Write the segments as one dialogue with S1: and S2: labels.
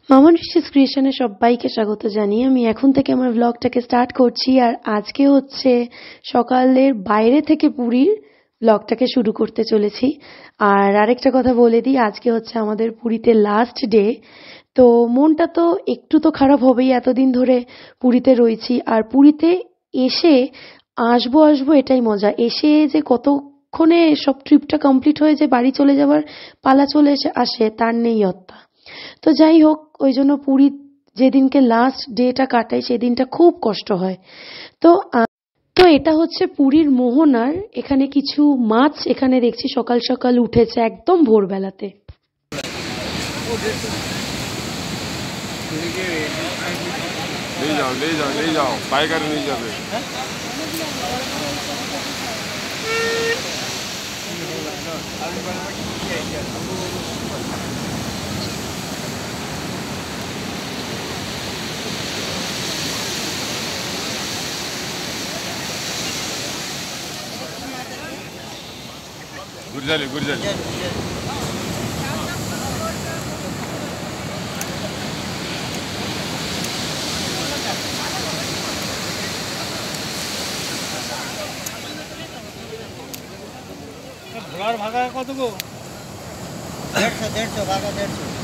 S1: মামন ঋষিস ক্রিয়েশনে সবাইকে স্বাগত জানিয়ে আমি এখন থেকে আমার ব্লগটাকে স্টার্ট করছি। আর আজকে হচ্ছে সকালের বাইরে থেকে পুরীর ব্লগটাকে শুরু করতে চলেছি। আর আরেকটা কথা বলে দিই, আজকে হচ্ছে আমাদের পুরীতে লাস্ট ডে। তো মনটা তো একটু তো খারাপ হবেই, এতদিন ধরে পুরীতে রয়েছি। আর পুরীতে এসে আসবো আসবো এটাই মজা, এসে যে কতক্ষণে সব ট্রিপটা কমপ্লিট হয়ে যে বাড়ি চলে যাওয়ার পালা চলে আসে তার নেই অত্তা। তো যাই হোক, ওই জন্য পুরী যেদিনকে লাস্ট ডেটা কাটাই সেদিনটা খুব কষ্ট হয়। তো তো এটা হচ্ছে পুরীর মোহনার, এখানে কিছু মাছ এখানে দেখছি সকাল সকাল উঠেছে একদম ভোরবেলাতে।
S2: गुरजाली गुरजाली ঘোড়ার ভাগা কত গো? 150 ভাগা 150।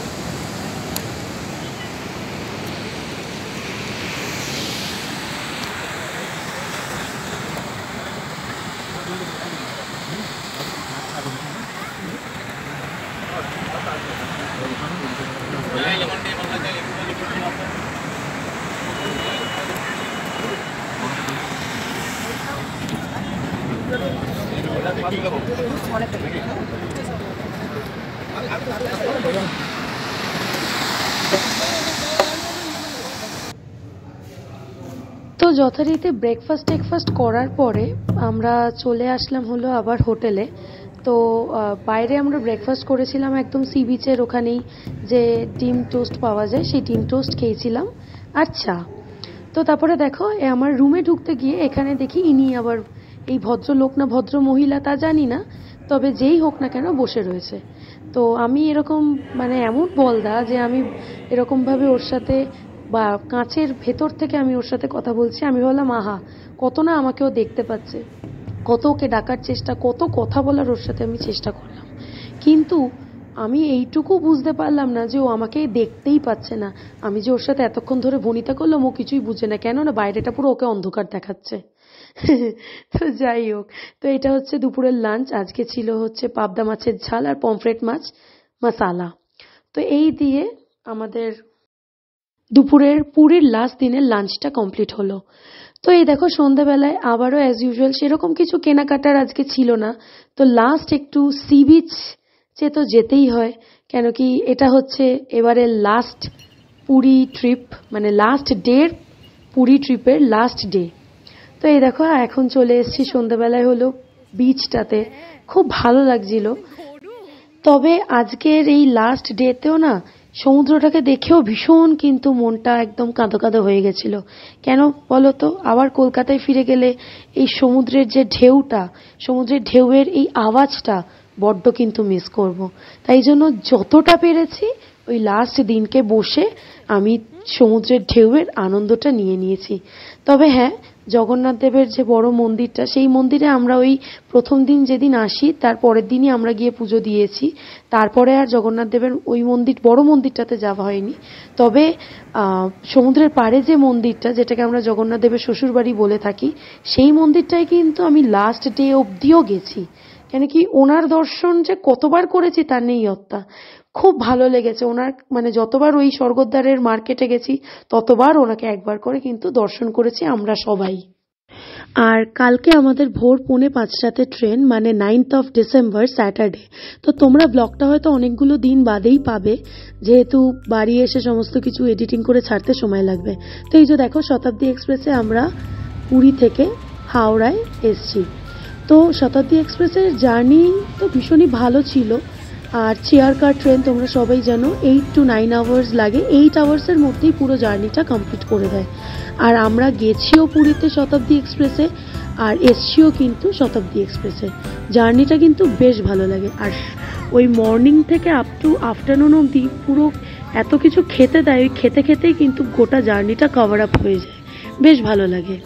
S1: তো যথারীতি ব্রেকফাস্ট করার পরে আমরা চলে আসলাম হলো আবার হোটেলে। তো বাইরে আমরা ব্রেকফাস্ট করেছিলাম একদম সি বিচের ওখানেই, যে ডিম টোস্ট পাওয়া যায় সেই ডিম টোস্ট খেয়েছিলাম। আচ্ছা, তো তারপরে দেখো আমার রুমে ঢুকতে গিয়ে এখানে দেখি ইনি আবার, এই ভদ্রলোক না ভদ্র মহিলা তা জানি না, তবে যেই হোক না কেন বসে রয়েছে। তো আমি এরকম মানে এমন বলদা যে আমি এরকমভাবে ওর সাথে, বা কাঁচের ভেতর থেকে আমি ওর সাথে কথা বলছি। আমি বললাম আহা, কত না আমাকেও দেখতে পাচ্ছে, কত ওকে ডাকার চেষ্টা, কত কথা বলার ওর সাথে আমি চেষ্টা করলাম, কিন্তু আমি এইটুকু বুঝতে পারলাম না যে ও আমাকে দেখতেই পাচ্ছে না। আমি যে ওর সাথে এতক্ষণ ধরে ভনিতা করলাম ও কিছুই বুঝে না, কেন না বাইরেটা পুরো ওকে অন্ধকার দেখাচ্ছে। তো যাই হোক, তো এটা হচ্ছে দুপুরের লাঞ্চ। আজকে ছিল হচ্ছে পাবদা মাছের ঝাল আর পমফ্রেট মাছ মশালা। তো এই দিয়ে আমাদের দুপুরের পুরীর লাস্ট দিনের লাঞ্চটা কমপ্লিট হলো। তো এই দেখো সন্ধ্যাবেলায় আবারও অ্যাজ ইউজুয়াল সেরকম কিছু কেনাকাটার আজকে ছিল না। তো লাস্ট একটু সি বিচ তো যেতেই হয়, কেন কি এটা হচ্ছে এবারে লাস্ট পুরী ট্রিপ, মানে লাস্ট ডে পুরী ট্রিপের লাস্ট ডে। তো এই দেখো এখন চলে এসেছি সন্ধ্যাবেলায় হলো বিচটাতে, খুব ভালো লাগছিল। তবে আজকের এই লাস্ট ডেতেও না সমুদ্রটাকে দেখেও ভীষণ কিন্তু মনটা একদম কাঁদো কাঁদো হয়ে গেছিল। কেন বলো তো, আবার কলকাতায় ফিরে গেলে এই সমুদ্রের যে ঢেউটা, সমুদ্রের ঢেউয়ের এই আওয়াজটা বড্ড কিন্তু মিস করব। তাই জন্য যতটা পেরেছি ওই লাস্ট দিনকে বসে আমি সমুদ্রের ঢেউয়ের আনন্দটা নিয়েছি। তবে হ্যাঁ, জগন্নাথ দেবের যে বড় মন্দিরটা, সেই মন্দিরে আমরা ওই প্রথম দিন যেদিন আসি তার পরের দিনই আমরা গিয়ে পুজো দিয়েছি। তারপরে আর জগন্নাথ দেবের ওই বড় মন্দিরটাতে যাওয়া হয়নি। তবে সমুদ্রের পাড়ে যে মন্দিরটা, যেটাকে আমরা জগন্নাথ দেবের শ্বশুরবাড়ি বলে থাকি, সেই মন্দিরটায় কিন্তু আমি লাস্ট ডে অবধিও গেছি। কেন কি ওনার দর্শন যে কতবার করেছি তার নেই অত্তা। খুব ভালো লেগেছে ওনার, মানে যতবার ওই স্বর্গদ্বারের মার্কেটে গেছি ততবার ওনাকে একবার করে কিন্তু দর্শন করেছি আমরা সবাই। আর কালকে আমাদের ভোর 4:45 ট্রেন, মানে 9th ডিসেম্বর স্যাটারডে। তো তোমরা ব্লগটা হয়তো অনেকগুলো দিন বাদেই পাবে, যেহেতু বাড়ি এসে সমস্ত কিছু এডিটিং করে ছাড়তে সময় লাগবে। তো এই যে দেখো শতাব্দী এক্সপ্রেসে আমরা পুরী থেকে হাওড়ায় এসছি। তো শতাব্দী এক্সপ্রেসের জার্নি তো ভীষণই ভালো ছিল। আর চেয়ার কার ট্রেন তোমরা সবাই জানো 8 to 9 আওয়ার্স লাগে, 8 আওয়ার্সের মধ্যেই পুরো জার্নিটা কমপ্লিট করে দেয়। আর আমরা গেছিও পুরীতে শতাব্দী এক্সপ্রেসে, আর এসছিও কিন্তু শতাব্দী এক্সপ্রেসে। জার্নিটা কিন্তু বেশ ভালো লাগে। আর ওই মর্নিং থেকে আপ টু আফটারনুন অবধি পুরো এত কিছু খেতে দেয়, ওই খেতে খেতেই কিন্তু গোটা জার্নিটা কভার আপ হয়ে যায়, বেশ ভালো লাগে।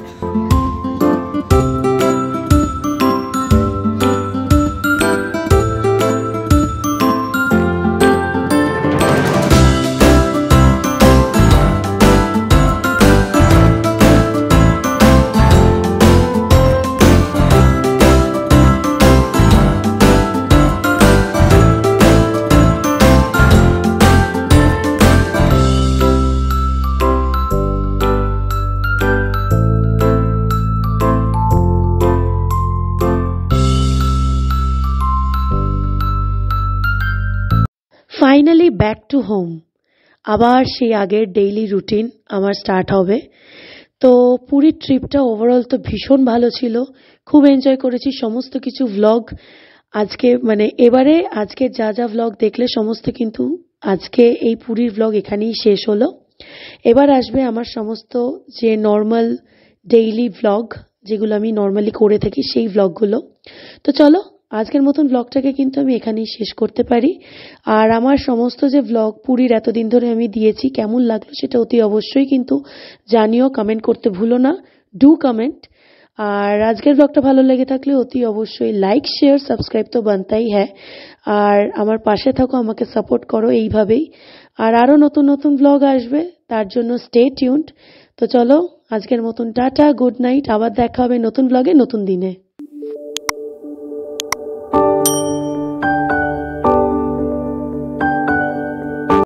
S1: Finally back to home. আবার সেই আগের ডেইলি রুটিন আমার স্টার্ট হবে। তো পুরীর ট্রিপটা ওভারঅল তো ভীষণ ভালো ছিল, খুব এনজয় করেছি। সমস্ত কিছু ভ্লগ আজকে এবারে আজকে যা যা ভ্লগ দেখলে সমস্ত কিন্তু আজকে এই পুরীর ভ্লগ এখানেই শেষ হলো। এবার আসবে আমার সমস্ত যে নর্মাল ডেইলি ভ্লগ, যেগুলো আমি নর্মালি করে থাকি সেই ভ্লগগুলো। তো চলো আজকের মতন ভ্লগটাকে কিন্তু আমি এখানেই শেষ করতে পারি। আর আমার সমস্ত যে ভ্লগ পুরীর এতদিন ধরে আমি দিয়েছি কেমন লাগলো সেটা অতি অবশ্যই কিন্তু জানিও, কমেন্ট করতে ভুলো না, ডু কমেন্ট। আর আজকের ব্লগটা ভালো লেগে থাকলে অতি অবশ্যই লাইক শেয়ার সাবস্ক্রাইব তো বানতাই হ্যাঁ। আর আমার পাশে থাকো, আমাকে সাপোর্ট করো এইভাবেই। আর আরো নতুন নতুন ব্লগ আসবে, তার জন্য স্টে টিউনড। তো চলো আজকের মতন টাটা, গুড নাইট, আবার দেখা হবে নতুন ব্লগে নতুন দিনে।